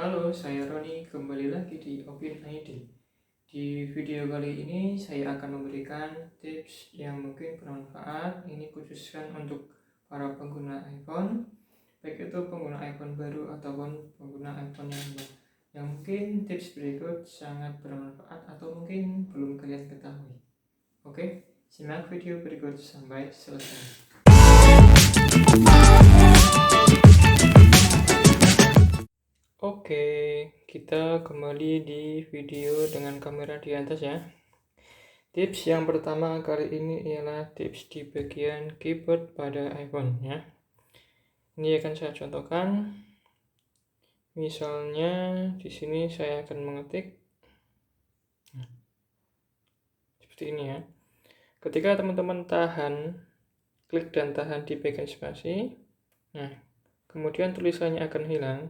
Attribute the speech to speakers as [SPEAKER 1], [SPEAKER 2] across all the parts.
[SPEAKER 1] Halo, saya Roni, kembali lagi di Opin ID. Di video kali ini saya akan memberikan tips yang mungkin bermanfaat. Ini khususkan untuk para pengguna iPhone, baik itu pengguna iPhone baru ataupun pengguna iPhone yang lama. Yang mungkin tips berikut sangat bermanfaat atau mungkin belum kalian ketahui. Oke, simak video berikut sampai selesai. Oke, kita kembali di video dengan kamera di atas ya. Tips yang pertama kali ini ialah tips di bagian keyboard pada iPhone ya. Ini akan saya contohkan. Misalnya di sini saya akan mengetik seperti ini ya. Ketika teman-teman klik dan tahan di bagian spasi, nah kemudian tulisannya akan hilang,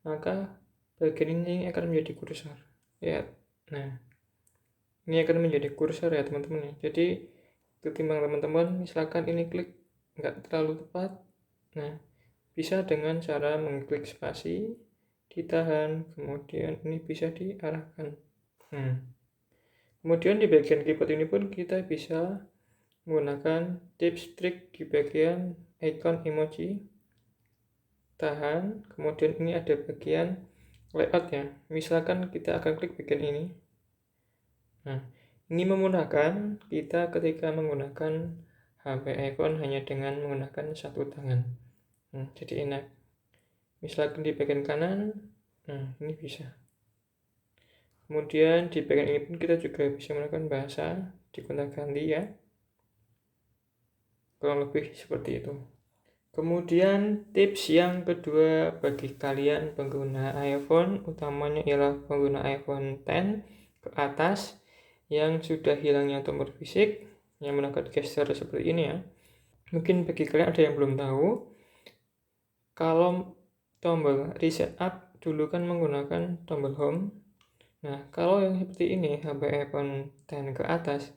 [SPEAKER 1] maka bagian ini akan menjadi kursor ya. Nah, ini akan menjadi kursor ya teman-teman ya. Jadi ketimbang teman-teman misalkan ini klik nggak terlalu tepat, nah bisa dengan cara mengklik spasi, ditahan, kemudian ini bisa diarahkan. Kemudian di bagian keyboard ini pun kita bisa menggunakan tips trik di bagian icon emoji, tahan, kemudian ini ada bagian layout ya. Misalkan kita akan klik bagian ini. Nah, ini memudahkan kita ketika menggunakan HP iPhone hanya dengan menggunakan satu tangan. Jadi enak. Misalkan di bagian kanan, nah ini bisa. Kemudian di bagian ini pun kita juga bisa menggunakan bahasa digonta-ganti ya. Kurang lebih seperti itu. Kemudian tips yang kedua bagi kalian pengguna iPhone, utamanya ialah pengguna iPhone X ke atas yang sudah hilangnya tombol fisik, yang menggunakan gesture seperti ini ya. Mungkin bagi kalian ada yang belum tahu, kalau tombol reset up dulu kan menggunakan tombol home. Nah, kalau yang seperti ini, HP iPhone X ke atas,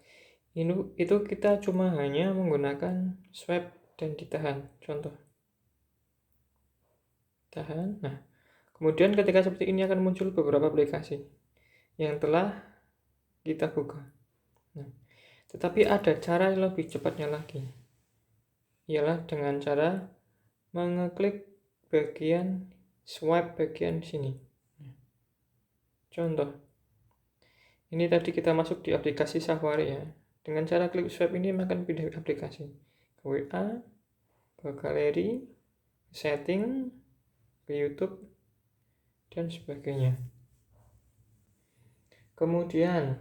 [SPEAKER 1] itu kita cuma hanya menggunakan swipe dan ditahan. Contoh. Tahan. Nah, kemudian ketika seperti ini akan muncul beberapa aplikasi yang telah kita buka. Nah, tetapi ada cara yang lebih cepatnya lagi. Ialah dengan cara mengeklik bagian swipe bagian sini. Contoh, ini tadi kita masuk di aplikasi Safari ya. Dengan cara klik swipe ini akan pindah aplikasi ke WA, ke galeri, setting, ke YouTube, dan sebagainya. Kemudian,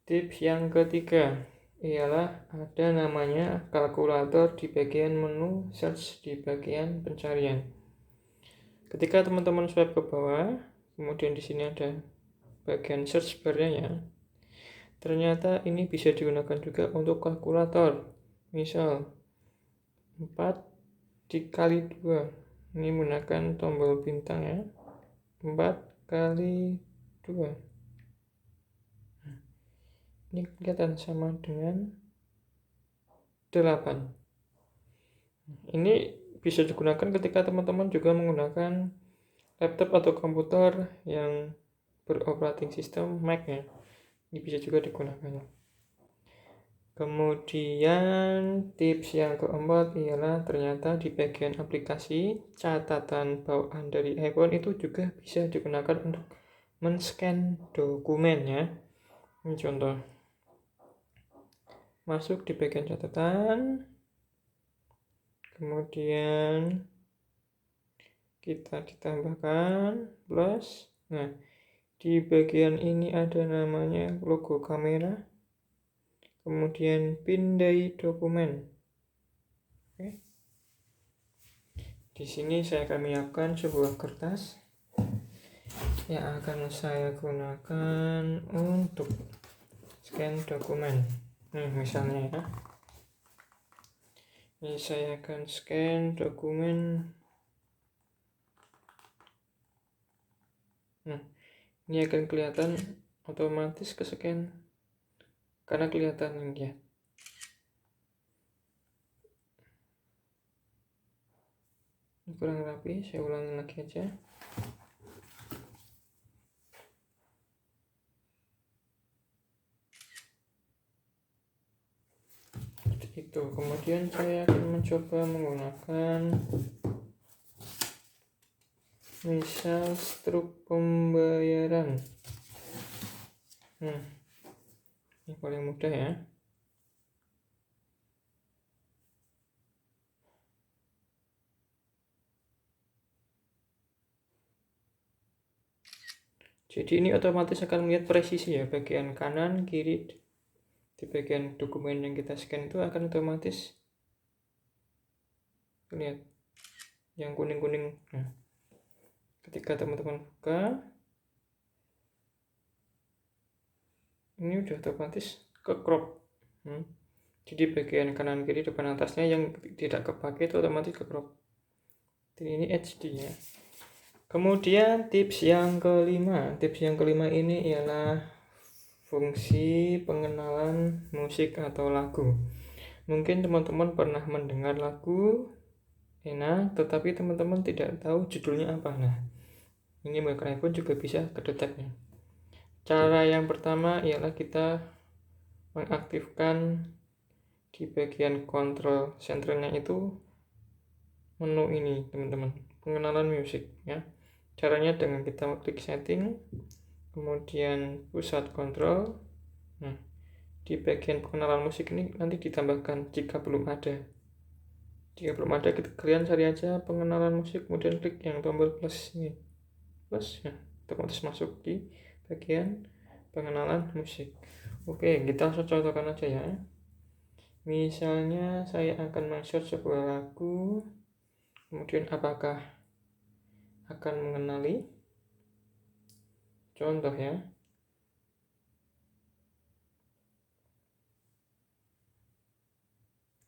[SPEAKER 1] tips yang ketiga ialah ada namanya kalkulator di bagian menu search di bagian pencarian. Ketika teman-teman swipe ke bawah, kemudian di sini ada bagian search bar-nya ya. Ternyata ini bisa digunakan juga untuk kalkulator. Misal 4 dikali 2. Ini menggunakan tombol bintang ya. 4 kali 2. Ini kelihatan sama dengan 8. Ini bisa digunakan ketika teman-teman juga menggunakan laptop atau komputer yang beroperating system Mac ya. Ini bisa juga digunakan. Kemudian tips yang keempat ialah ternyata di bagian aplikasi catatan bawaan dari iPhone itu juga bisa digunakan untuk men-scan dokumen ya. Ini contoh. Masuk di bagian catatan, kemudian kita ditambahkan plus. Nah, di bagian ini ada namanya logo kamera, kemudian pindai dokumen. Oke. Di sini saya akan menyiapkan sebuah kertas yang akan saya gunakan untuk scan dokumen. Misalnya ya. Ini saya akan scan dokumen. Ini akan kelihatan otomatis ke scan karena kelihatan ini ya. Ini kurang rapi, saya ulangi lagi aja. Itu. Kemudian saya akan mencoba menggunakan misal struk pembayaran. Ini paling mudah ya. Jadi ini otomatis akan melihat presisi ya, bagian kanan, kiri, di bagian dokumen yang kita scan itu akan otomatis lihat yang kuning-kuning. Nah, ketika teman-teman buka, ini udah otomatis ke crop. Jadi bagian kanan kiri depan atasnya yang tidak kepake itu otomatis ke crop. Jadi ini HD ya. Kemudian tips yang kelima ini ialah fungsi pengenalan musik atau lagu. Mungkin teman-teman pernah mendengar lagu enak, tetapi teman-teman tidak tahu judulnya apa. Nah, ini menggunakan iPhone juga bisa kedetek ya. Cara yang pertama ialah kita mengaktifkan di bagian kontrol senternya itu menu ini, teman-teman, pengenalan musik ya. Caranya dengan kita klik setting, kemudian pusat kontrol. Nah, di bagian pengenalan musik ini nanti ditambahkan jika belum ada. Jika belum ada, kalian cari aja pengenalan musik, kemudian klik yang tombol plus ini. Plus ya, otomatis masuk di bagian pengenalan musik. Oke, kita contohkan aja ya. Misalnya saya akan men-search sebuah lagu, kemudian apakah akan mengenali? Contoh ya.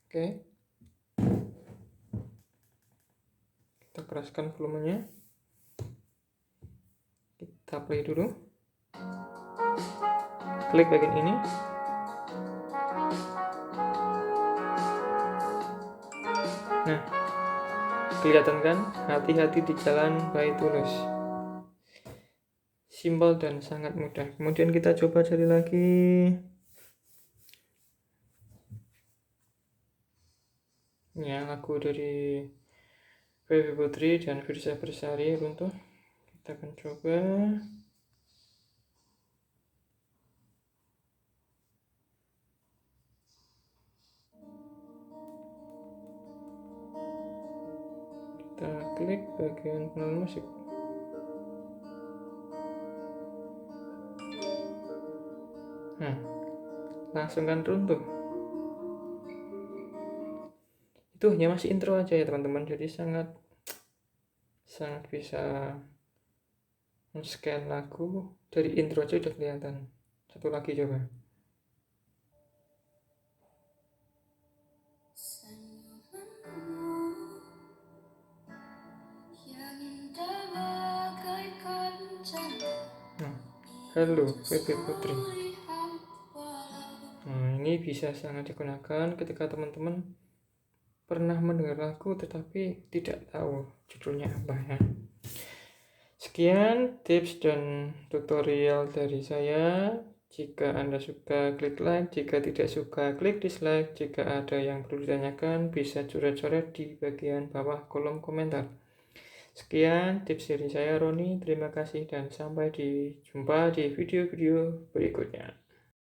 [SPEAKER 1] Oke. Kita keraskan volumenya. Kita play dulu. Klik bagian ini. Nah, kelihatan kan? Hati-hati di jalan by Tulus. Simpel dan sangat mudah. Kemudian kita coba cari lagi. Ya, lagu dari Baby Putri dan Firsa Bersari Runtuh. Kita akan coba. Kita klik bagian pengenalan musik. Nah, langsung kan runtuh. Itu hanya masih intro aja ya teman-teman, jadi sangat bisa men-scan lagu dari intro aja udah kelihatan. Satu lagi coba. Nah, halo Baby Putri. Nah, ini bisa sangat digunakan ketika teman-teman pernah mendengar lagu tetapi tidak tahu judulnya apa ya. Sekian tips dan tutorial dari saya. Jika Anda suka, klik like. Jika tidak suka, klik dislike. Jika ada yang perlu ditanyakan, bisa coret-coret di bagian bawah kolom komentar. Sekian tips dari saya, Roni. Terima kasih dan sampai jumpa di video-video berikutnya.